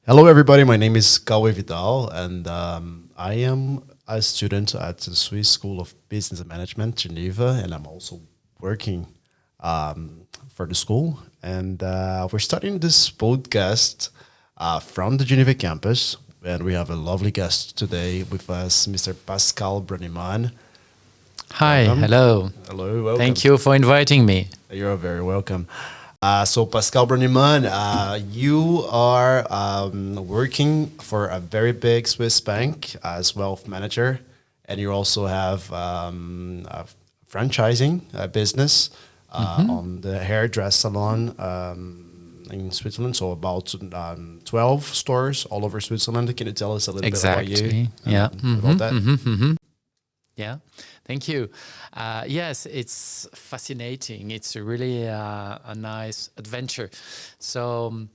Hello, everybody. My name is Caueh Vidal, and I am a student at the Swiss School of Business and Management, Geneva, and I'm also working for the school. And we're starting this podcast from the Geneva campus, and we have a lovely guest today with us, Mr. Pascal Broennimann. Hi, Welcome. hello. Hello, welcome. Thank you for inviting me. You're very welcome. So Pascal Broennimann, you are working for a very big Swiss bank as wealth manager, and you also have a franchising business on the hairdress salon in Switzerland. So about 12 stores all over Switzerland. Can you tell us a little bit about you? Exactly. Yeah. About that? Yeah. Thank you. Yes, it's fascinating. It's really a nice adventure. So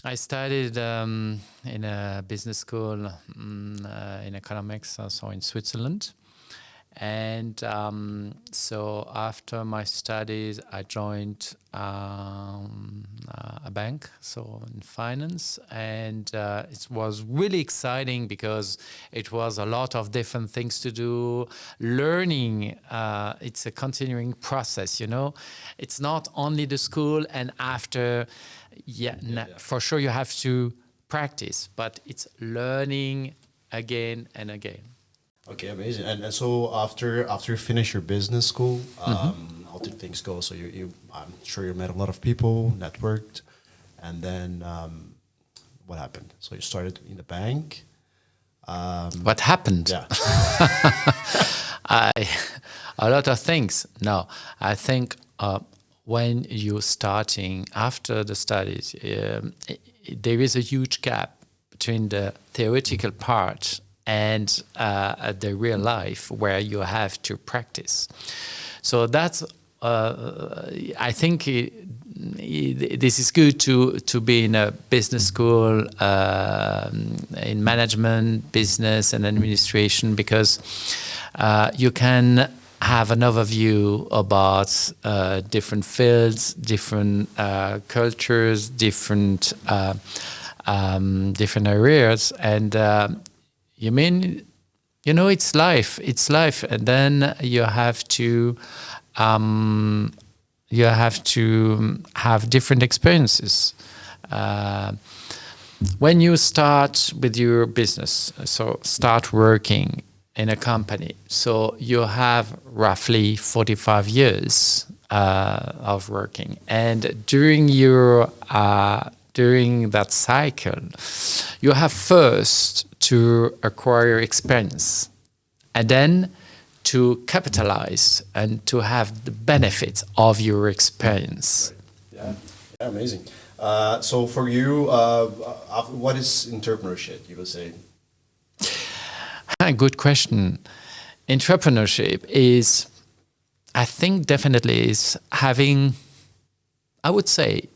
I studied in a business school in economics, also in Switzerland. And so after my studies, I joined a bank, so in finance, and it was really exciting because it was a lot of different things to do. Learning, it's a continuing process, you know. It's not only the school and after, for sure you have to practice, but it's learning again and again. Okay, amazing. And so after you finish your business school, how did things go? So you I'm sure you met a lot of people, networked, and then what happened? So you started in the bank. What happened? Yeah. A lot of things. No, I think when you're starting after the studies, there is a huge gap between the theoretical part and the real life where you have to practice. So that's, I think this is good to be in a business school, in management, business and administration, because you can have an overview about different fields, different cultures, different areas, and you mean, you know, it's life, and then you have to have different experiences. When you start with your business, so start working in a company, so you have roughly 45 years of working, and during that cycle, you have first to acquire experience, and then to capitalize and to have the benefits of your experience. Yeah, amazing. So for you, what is entrepreneurship, you would say? Good question. Entrepreneurship is, I think, definitely is having, I would say,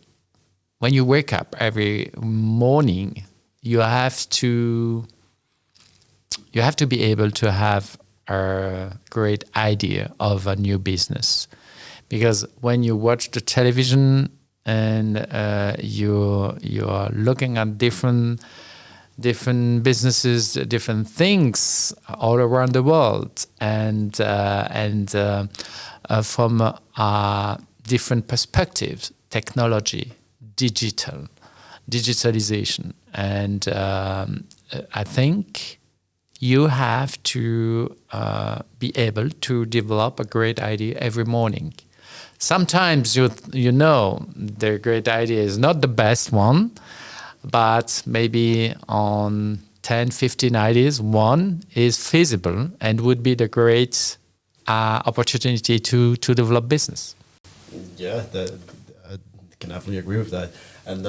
when you wake up every morning, you have to be able to have a great idea of a new business, because when you watch the television and you are looking at different businesses, different things all around the world, and from different perspectives, technology, digitalization, and I think you have to be able to develop a great idea every morning. Sometimes you know the great idea is not the best one, but maybe on 10, 15 ideas, one is feasible and would be the great opportunity to develop business. Yeah, I can definitely agree with that. And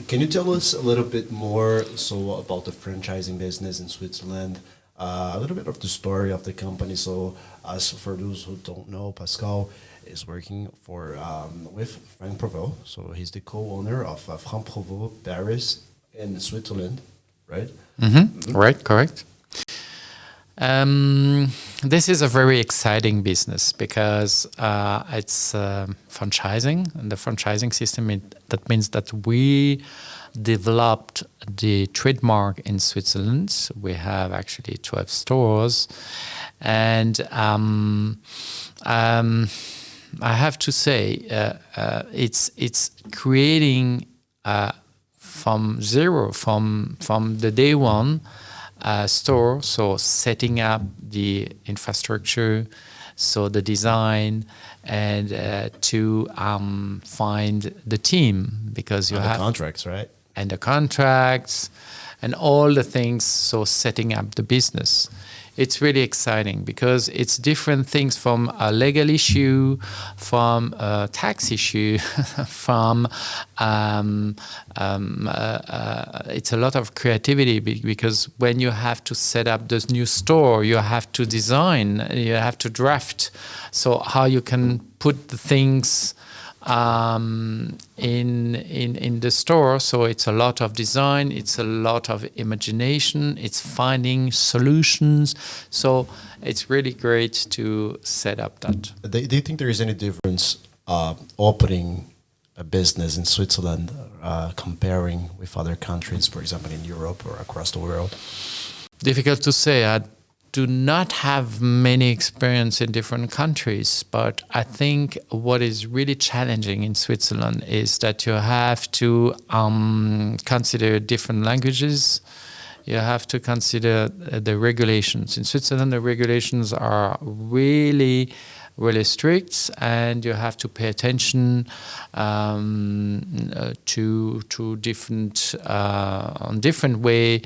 can you tell us a little bit more about the franchising business in Switzerland? A little bit of the story of the company. So, as for those who don't know, Pascal is working with Frank Provo. So he's the co-owner of Frank Provo Paris in Switzerland, right? Right, correct. This is a very exciting business because it's franchising, and the franchising system, that means that we developed the trademark in Switzerland. We have actually 12 stores. And I have to say, it's creating from zero, from the day one, store. So setting up the infrastructure, so the design, and to find the team, because you have the contracts, right? And the contracts and all the things. So setting up the business. It's really exciting because it's different things from a legal issue, from a tax issue, from it's a lot of creativity, because when you have to set up this new store, you have to design, you have to draft. So how you can put the things in the store. So it's a lot of design, it's a lot of imagination, it's finding solutions. So it's really great to set up that. Do you think there is any difference opening a business in Switzerland comparing with other countries, for example, in Europe or across the world? Difficult to say. I do not have many experience in different countries, but I think what is really challenging in Switzerland is that you have to consider different languages. You have to consider the regulations. In Switzerland, the regulations are really strict, and you have to pay attention to different way.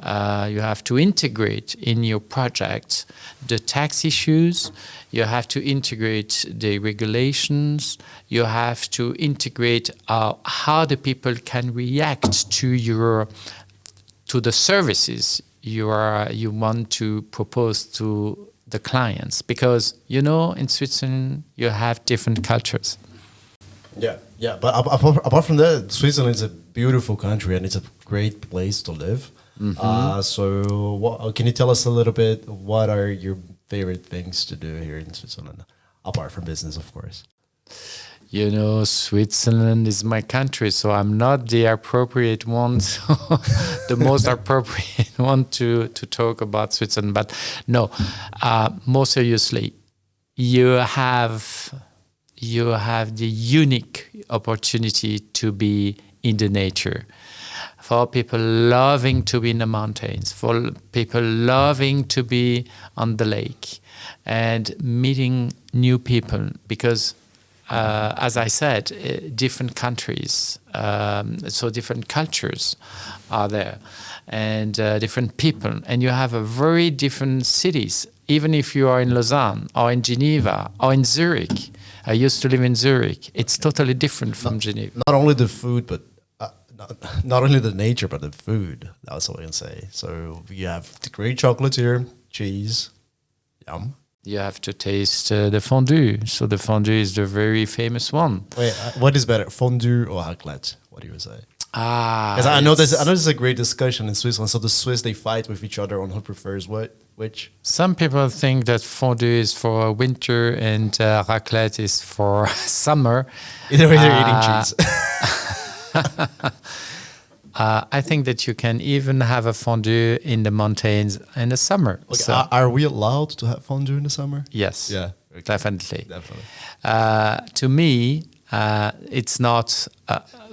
You have to integrate in your project the tax issues. You have to integrate the regulations. You have to integrate how the people can react to the services you want to propose to the clients, because in Switzerland you have different cultures. Yeah. But apart from that, Switzerland is a beautiful country and it's a great place to live. Mm-hmm. So can you tell us a little bit, what are your favorite things to do here in Switzerland, apart from business, of course? Switzerland is my country, so I'm not the appropriate one, the most appropriate one to talk about Switzerland. But no, more seriously, you have the unique opportunity to be in the nature. For people loving to be in the mountains, for people loving to be on the lake and meeting new people, because as I said, different countries, so different cultures are there, and different people, and you have a very different cities. Even if you are in Lausanne or in Geneva or in Zurich, I used to live in Zurich. It's totally different from Geneva. Not only the food, but not only the nature, but the food. That's what I can say. So you have the great chocolate here, cheese, yum. You have to taste the fondue. So the fondue is the very famous one. Wait, what is better, fondue or raclette? What do you say? Because I know this is a great discussion in Switzerland. So the Swiss, they fight with each other on who prefers which. Some people think that fondue is for winter and raclette is for summer. Either way, they're eating cheese. I think that you can even have a fondue in the mountains in the summer. Okay, so, are we allowed to have fondue in the summer? Yes. Yeah. Okay. Definitely. To me, it's not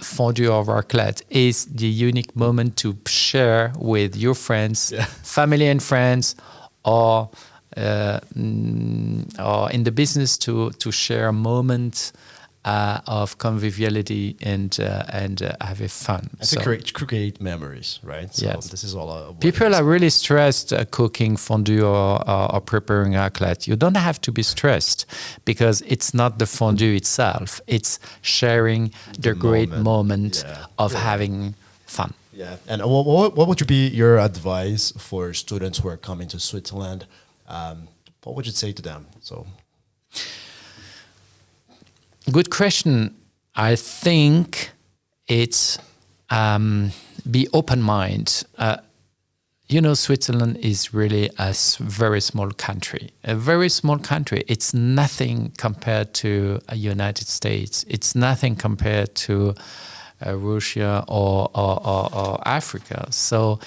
fondue or raclette. It's the unique moment to share with your friends, family and friends, or in the business to share a moment of conviviality and have fun. And to create memories, right? So yes. This is all. People are really stressed cooking fondue or preparing raclette. You don't have to be stressed, because it's not the fondue itself. It's sharing the great moment of having fun. Yeah. And what would be your advice for students who are coming to Switzerland? What would you say to them? So. Good question. I think it's be open-minded. Switzerland is really a very small country. A very small country. It's nothing compared to the United States. It's nothing compared to Russia or Africa. So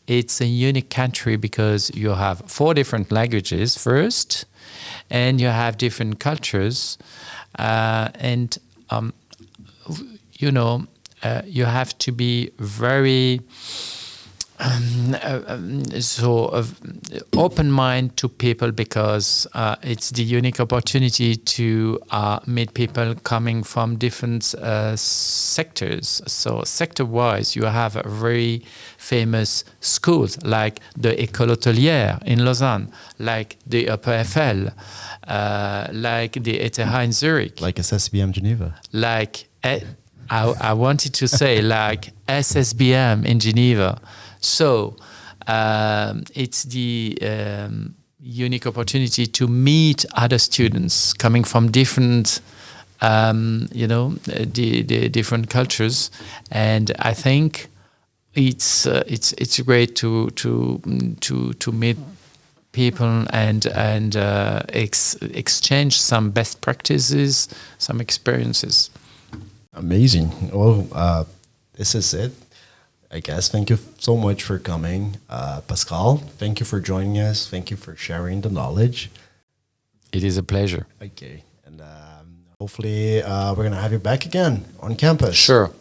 it's a unique country because you have 4 different languages first, and you have different cultures, and you have to be very open mind to people, because it's the unique opportunity to meet people coming from different sectors. So sector-wise, you have very famous schools like the École Hôtelière in Lausanne, like the Upper Eiffel, like the ETH in Zurich, Like SSBM Geneva. like I wanted to say like SSBM in Geneva. So it's the unique opportunity to meet other students coming from different, the different cultures, and I think it's great to meet people and exchange some best practices, some experiences. Amazing. Well, this is it, I guess. Thank you so much for coming. Pascal, thank you for joining us. Thank you for sharing the knowledge. It is a pleasure. Okay. And hopefully we're going to have you back again on campus. Sure.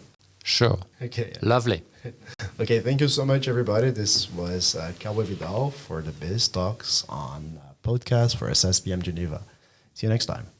Okay. Lovely. Okay, thank you so much, everybody. This was Caueh Vidal for the Biztalks on podcast for SSBM Geneva. See you next time.